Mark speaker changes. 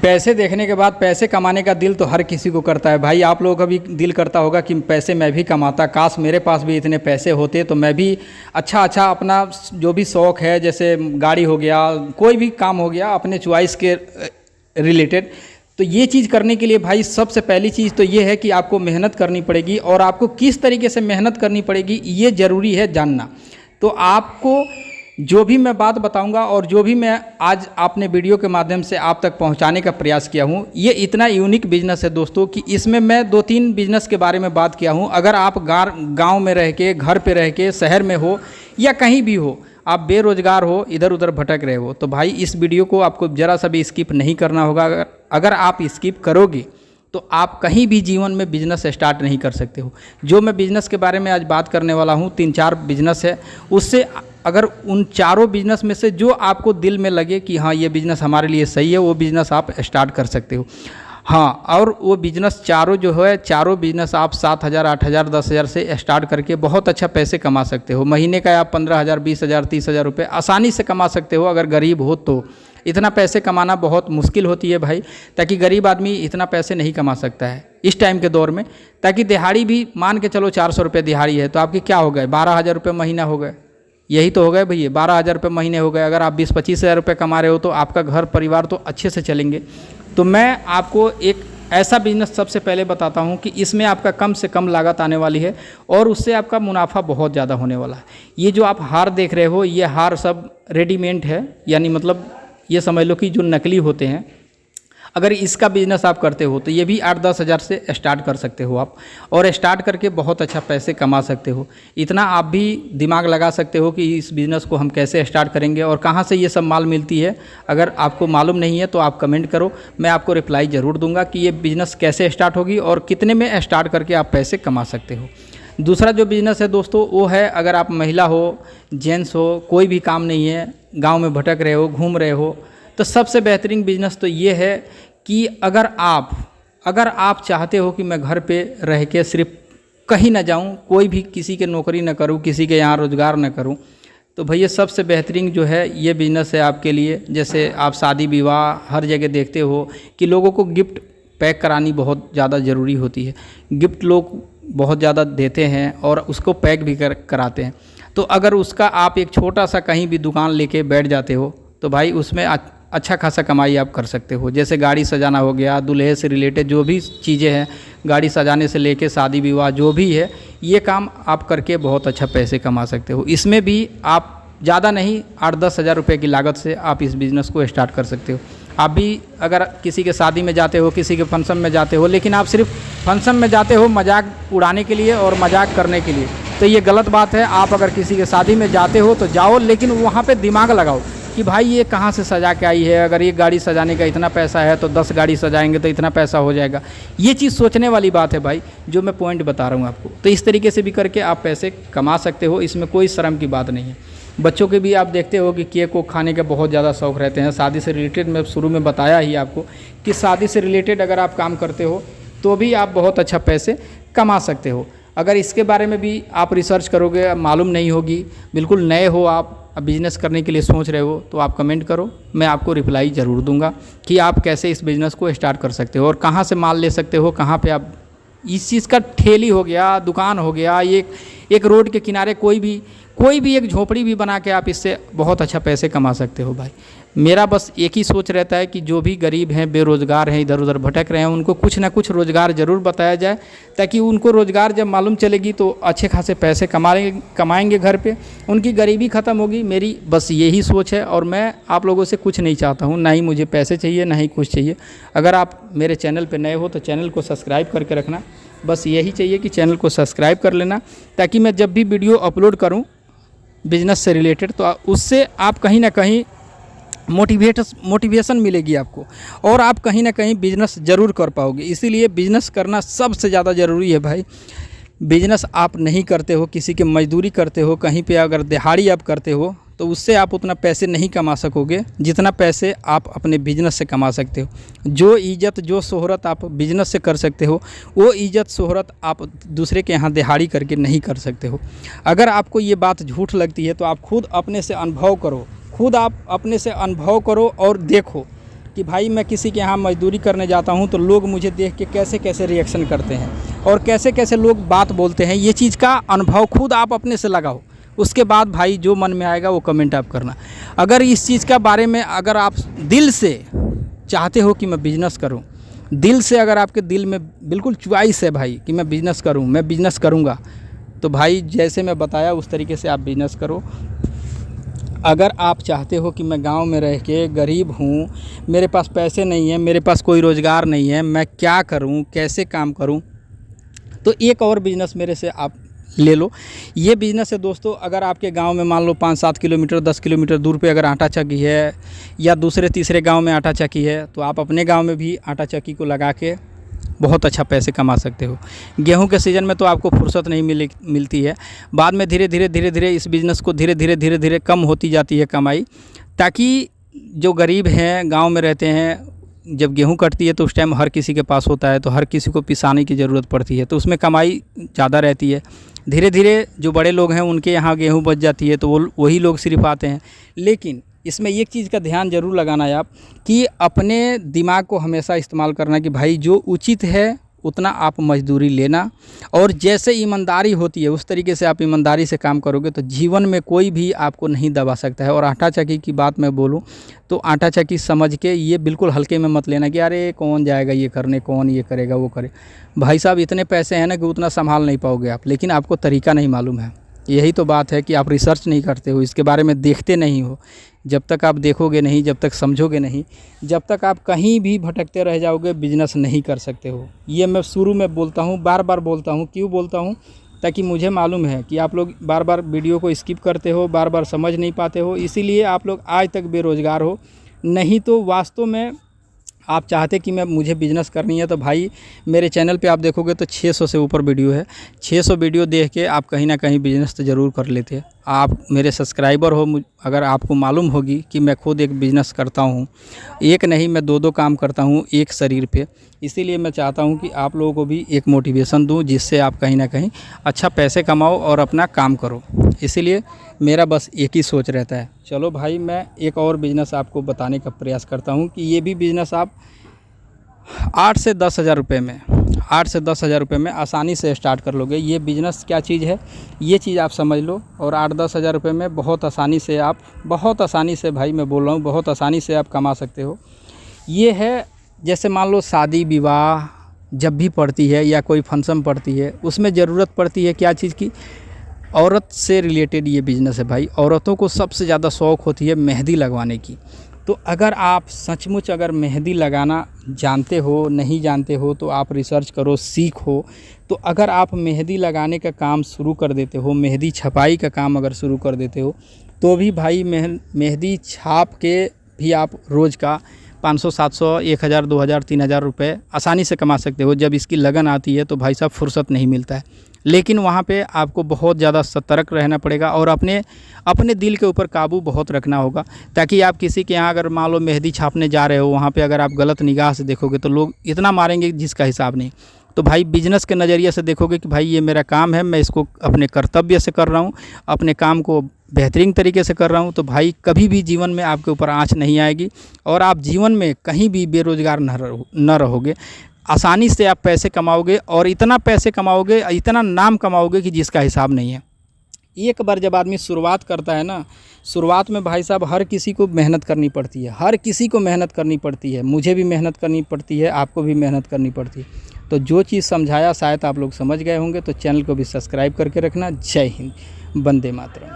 Speaker 1: पैसे देखने के बाद पैसे कमाने का दिल तो हर किसी को करता है भाई। आप लोगों का भी दिल करता होगा कि पैसे मैं भी कमाता, काश मेरे पास भी इतने पैसे होते तो मैं भी अच्छा अपना जो भी शौक़ है, जैसे गाड़ी हो गया, कोई भी काम हो गया अपने चॉइस के रिलेटेड, तो ये चीज़ करने के लिए भाई सबसे पहली चीज़ तो ये है कि आपको मेहनत करनी पड़ेगी। और आपको किस तरीके से मेहनत करनी पड़ेगी ये ज़रूरी है जानना। तो आपको जो भी मैं बात बताऊंगा और जो भी मैं आज आपने वीडियो के माध्यम से आप तक पहुंचाने का प्रयास किया हूं, ये इतना यूनिक बिजनेस है दोस्तों कि इसमें मैं 2-3 बिजनेस के बारे में बात किया हूं। अगर आप गांव में रह के, घर पे रह के, शहर में हो या कहीं भी हो, आप बेरोजगार हो, इधर उधर भटक रहे हो, तो भाई इस वीडियो को आपको ज़रा सा भी स्किप नहीं करना होगा। अगर आप स्किप करोगे तो आप कहीं भी जीवन में बिजनेस स्टार्ट नहीं कर सकते हो। जो मैं बिजनेस के बारे में आज बात करने वाला हूँ, 3-4 बिजनेस है, उससे अगर उन चारों बिजनेस में से जो आपको दिल में लगे कि हाँ ये बिज़नेस हमारे लिए सही है, वो बिज़नेस आप स्टार्ट कर सकते हो। हाँ, और वो बिज़नेस चारों जो है, चारों बिज़नेस आप 7,000, 8,000, 10,000 से स्टार्ट करके बहुत अच्छा पैसे कमा सकते हो। महीने का आप 15,000, 20,000, 30,000 रुपये आसानी से कमा सकते हो। अगर गरीब हो तो इतना पैसे कमाना बहुत मुश्किल होती है भाई, ताकि गरीब आदमी इतना पैसे नहीं कमा सकता है इस टाइम के दौर में। ताकि दिहाड़ी भी मान के चलो 400 रुपये दिहाड़ी है, तो आपके क्या हो गए, 12,000 रुपये महीना हो गए। यही तो हो गए भैया, 12,000 रुपये महीने हो गए। अगर आप 20-25,000 रुपये कमा रहे हो तो आपका घर परिवार तो अच्छे से चलेंगे। तो मैं आपको एक ऐसा बिजनेस सबसे पहले बताता हूं कि इसमें आपका कम से कम लागत आने वाली है और उससे आपका मुनाफा बहुत ज़्यादा होने वाला है। ये जो आप हार देख रहे हो, ये हार सब रेडीमेड है, यानी मतलब ये समझ लो कि जो नकली होते हैं। अगर इसका बिज़नेस आप करते हो तो ये भी 8-10 हज़ार से स्टार्ट कर सकते हो आप, और स्टार्ट करके बहुत अच्छा पैसे कमा सकते हो। इतना आप भी दिमाग लगा सकते हो कि इस बिज़नेस को हम कैसे स्टार्ट करेंगे और कहाँ से ये सब माल मिलती है। अगर आपको मालूम नहीं है तो आप कमेंट करो, मैं आपको रिप्लाई ज़रूर दूंगा कि ये बिज़नेस कैसे स्टार्ट होगी और कितने में स्टार्ट करके आप पैसे कमा सकते हो। दूसरा जो बिज़नेस है दोस्तों, वो है अगर आप महिला हो, जेंट्स हो, कोई भी काम नहीं है, गाँव में भटक रहे हो, घूम रहे हो, तो सबसे बेहतरीन बिजनेस तो ये है कि अगर आप चाहते हो कि मैं घर पे रह के सिर्फ कहीं ना जाऊं, कोई भी किसी के नौकरी ना करूं, किसी के यहाँ रोज़गार ना करूं, तो भैया सबसे बेहतरीन जो है ये बिज़नेस है आपके लिए। जैसे आप शादी विवाह हर जगह देखते हो कि लोगों को गिफ्ट पैक करानी बहुत ज़्यादा ज़रूरी होती है। गिफ्ट लोग बहुत ज़्यादा देते हैं और उसको पैक भी कराते हैं। तो अगर उसका आप एक छोटा सा कहीं भी दुकान लेके बैठ जाते हो तो भाई उसमें अच्छा खासा कमाई आप कर सकते हो। जैसे गाड़ी सजाना हो गया, दूल्हे से रिलेटेड जो भी चीज़ें हैं, गाड़ी सजाने से लेके शादी विवाह जो भी है, ये काम आप करके बहुत अच्छा पैसे कमा सकते हो। इसमें भी आप ज़्यादा नहीं, 8-10 हज़ार रुपये की लागत से आप इस बिज़नेस को स्टार्ट कर सकते हो। आप भी अगर किसी के शादी में जाते हो, किसी के फंक्शन में जाते हो, लेकिन आप सिर्फ फंक्शन में जाते हो मजाक उड़ाने के लिए और मजाक करने के लिए, तो ये गलत बात है। आप अगर किसी के शादी में जाते हो तो जाओ, लेकिन वहाँ पे दिमाग लगाओ कि भाई ये कहाँ से सजा के आई है। अगर एक गाड़ी सजाने का इतना पैसा है तो 10 गाड़ी सजाएंगे तो इतना पैसा हो जाएगा। ये चीज़ सोचने वाली बात है भाई, जो मैं पॉइंट बता रहा हूँ आपको। तो इस तरीके से भी करके आप पैसे कमा सकते हो, इसमें कोई शर्म की बात नहीं है। बच्चों के भी आप देखते हो कि केक को खाने के बहुत ज़्यादा शौक़ रहते हैं। शादी से रिलेटेड मैं शुरू में बताया ही आपको कि शादी से रिलेटेड अगर आप काम करते हो तो भी आप बहुत अच्छा पैसे कमा सकते हो। अगर इसके बारे में भी आप रिसर्च करोगे, मालूम नहीं होगी, बिल्कुल नए हो आप, बिज़नेस करने के लिए सोच रहे हो, तो आप कमेंट करो, मैं आपको रिप्लाई ज़रूर दूंगा कि आप कैसे इस बिज़नेस को स्टार्ट कर सकते हो और कहाँ से माल ले सकते हो, कहाँ पे आप इस चीज़ का ठेली हो गया, दुकान हो गया, एक रोड के किनारे कोई भी एक झोपड़ी भी बना के आप इससे बहुत अच्छा पैसे कमा सकते हो भाई। मेरा बस एक ही सोच रहता है कि जो भी गरीब हैं, बेरोज़गार हैं, इधर उधर भटक रहे हैं, उनको कुछ ना कुछ रोज़गार ज़रूर बताया जाए, ताकि उनको रोज़गार जब मालूम चलेगी तो अच्छे खासे पैसे कमाएंगे घर पे, उनकी गरीबी ख़त्म होगी। मेरी बस यही सोच है और मैं आप लोगों से कुछ नहीं चाहता हूँ, ना ही मुझे पैसे चाहिए, ना ही कुछ चाहिए। अगर आप मेरे चैनल पर नए हो तो चैनल को सब्सक्राइब करके रखना, बस यही चाहिए कि चैनल को सब्सक्राइब कर लेना, ताकि मैं जब भी वीडियो अपलोड करूँ बिज़नेस से रिलेटेड तो उससे आप कहीं ना कहीं मोटिवेशन मिलेगी आपको और आप कहीं ना कहीं बिज़नेस ज़रूर कर पाओगे। इसीलिए बिज़नेस करना सबसे ज़्यादा ज़रूरी है भाई। बिज़नेस आप नहीं करते हो, किसी की मजदूरी करते हो, कहीं पे अगर दिहाड़ी आप करते हो तो उससे आप उतना पैसे नहीं कमा सकोगे जितना पैसे आप अपने बिज़नेस से कमा सकते हो। जो इज़्ज़त, जो शोहरत आप बिज़नेस से कर सकते हो, वो इज़्ज़त शोहरत आप दूसरे के यहाँ दिहाड़ी करके नहीं कर सकते हो। अगर आपको ये बात झूठ लगती है तो आप खुद अपने से अनुभव करो, खुद आप अपने से अनुभव करो और देखो कि भाई मैं किसी के यहाँ मजदूरी करने जाता हूँ तो लोग मुझे देख के कैसे कैसे रिएक्शन करते हैं और कैसे कैसे लोग बात बोलते हैं। ये चीज़ का अनुभव खुद आप अपने से लगाओ, उसके बाद भाई जो मन में आएगा वो कमेंट आप करना। अगर इस चीज़ का बारे में अगर आप दिल से चाहते हो कि मैं बिज़नेस करूं, दिल से अगर आपके दिल में बिल्कुल चॉइस है भाई कि मैं बिज़नेस करूं, मैं बिज़नेस करूंगा, तो भाई जैसे मैं बताया उस तरीके से आप बिज़नेस करो। अगर आप चाहते हो कि मैं गांव में रह के गरीब हूं, मेरे पास पैसे नहीं है, मेरे पास कोई रोज़गार नहीं है, मैं क्या करूं, कैसे काम करूं, तो एक और बिज़नेस मेरे से आप ले लो। ये बिज़नेस है दोस्तों, अगर आपके गांव में मान लो 5-7 किलोमीटर 10 किलोमीटर दूर पे अगर आटा चक्की है या दूसरे तीसरे गांव में आटा चक्की है, तो आप अपने गांव में भी आटा चक्की को लगा के बहुत अच्छा पैसे कमा सकते हो। गेहूं के सीज़न में तो आपको फुर्सत नहीं मिलती है, बाद में धीरे धीरे इस बिज़नेस को धीरे धीरे कम होती जाती है कमाई, ताकि जो गरीब हैं गाँव में रहते हैं, जब गेहूं कटती है तो उस टाइम हर किसी के पास होता है, तो हर किसी को पिसाने की ज़रूरत पड़ती है, तो उसमें कमाई ज़्यादा रहती है। धीरे धीरे जो बड़े लोग हैं उनके यहाँ गेहूं बच जाती है तो वही लोग सिर्फ आते हैं। लेकिन इसमें एक चीज़ का ध्यान ज़रूर लगाना है आप कि अपने दिमाग को हमेशा इस्तेमाल करना कि भाई जो उचित है उतना आप मजदूरी लेना, और जैसे ईमानदारी होती है उस तरीके से आप ईमानदारी से काम करोगे तो जीवन में कोई भी आपको नहीं दबा सकता है। और आटा चक्की की बात मैं बोलूं तो आटा चक्की समझ के ये बिल्कुल हल्के में मत लेना कि अरे कौन जाएगा ये करने, कौन ये करेगा वो करे। भाई साहब इतने पैसे हैं ना कि उतना संभाल नहीं पाओगे आप, लेकिन आपको तरीका नहीं मालूम है। यही तो बात है कि आप रिसर्च नहीं करते हो, इसके बारे में देखते नहीं हो। जब तक आप देखोगे नहीं, जब तक समझोगे नहीं, जब तक आप कहीं भी भटकते रह जाओगे, बिजनेस नहीं कर सकते हो। ये मैं शुरू में बोलता हूँ, बार बार बोलता हूँ। क्यों बोलता हूँ? ताकि मुझे मालूम है कि आप लोग बार बार वीडियो को स्किप करते हो, बार बार समझ नहीं पाते हो, इसीलिए आप लोग आज तक बेरोज़गार हो। नहीं तो वास्तव में आप चाहते कि मैं मुझे बिज़नेस करनी है तो भाई मेरे चैनल पे आप देखोगे तो 600 से ऊपर वीडियो है। 600 वीडियो देख के आप कहीं ना कहीं बिज़नेस तो ज़रूर कर लेते। आप मेरे सब्सक्राइबर हो, अगर आपको मालूम होगी कि मैं खुद एक बिज़नेस करता हूँ, एक नहीं मैं 2-2 काम करता हूँ एक शरीर पे, इसीलिए मैं चाहता हूँ कि आप लोगों को भी एक मोटिवेशन दूँ जिससे आप कहीं ना कहीं अच्छा पैसे कमाओ और अपना काम करो। इसीलिए मेरा बस एक ही सोच रहता है। चलो भाई मैं एक और बिज़नेस आपको बताने का प्रयास करता हूँ कि ये भी बिज़नेस आप 8 से 10 हज़ार रुपये में 8 से 10 हज़ार रुपये में आसानी से स्टार्ट कर लोगे। ये बिज़नेस क्या चीज़ है ये चीज़ आप समझ लो, और 8-10 हज़ार रुपये में बहुत आसानी से भाई मैं बोल रहा हूँ बहुत आसानी से आप कमा सकते हो। ये है जैसे मान लो शादी विवाह जब भी पड़ती है या कोई फंक्शन पड़ती है, उसमें ज़रूरत पड़ती है क्या चीज़ की? औरत से रिलेटेड ये बिज़नेस है भाई। औरतों को सबसे ज़्यादा शौक़ होती है मेहंदी लगवाने की। तो अगर आप सचमुच अगर मेहंदी लगाना जानते हो, नहीं जानते हो तो आप रिसर्च करो, सीखो। तो अगर आप मेहंदी लगाने का काम शुरू कर देते हो, मेहंदी छपाई का काम अगर शुरू कर देते हो, तो भी भाई मेहंदी छाप के भी आप रोज़ का 500, 700, 1000, 2000, 3000 रुपये आसानी से कमा सकते हो। जब इसकी लगन आती है तो भाई साहब फुर्सत नहीं मिलता है, लेकिन वहाँ पे आपको बहुत ज़्यादा सतर्क रहना पड़ेगा और अपने दिल के ऊपर काबू बहुत रखना होगा, ताकि आप किसी के यहाँ अगर मान लो मेहंदी छापने जा रहे हो, वहाँ पे अगर आप गलत निगाह से देखोगे तो लोग इतना मारेंगे जिसका हिसाब नहीं। तो भाई बिज़नेस के नज़रिए से देखोगे कि भाई ये मेरा काम है, मैं इसको अपने कर्तव्य से कर रहा हूँ, अपने काम को बेहतरीन तरीके से कर रहा हूँ, तो भाई कभी भी जीवन में आपके ऊपर आँच नहीं आएगी और आप जीवन में कहीं भी बेरोज़गार न रहोगे। आसानी से आप पैसे कमाओगे और इतना पैसे कमाओगे, इतना नाम कमाओगे कि जिसका हिसाब नहीं है। एक बार जब आदमी शुरुआत करता है ना, शुरुआत में भाई साहब हर किसी को मेहनत करनी पड़ती है, हर किसी को मेहनत करनी पड़ती है। मुझे भी मेहनत करनी पड़ती है, आपको भी मेहनत करनी पड़ती है। तो जो चीज़ समझाया शायद आप लोग समझ गए होंगे, तो चैनल को भी सब्सक्राइब करके रखना। जय हिंद, वंदे मातरम।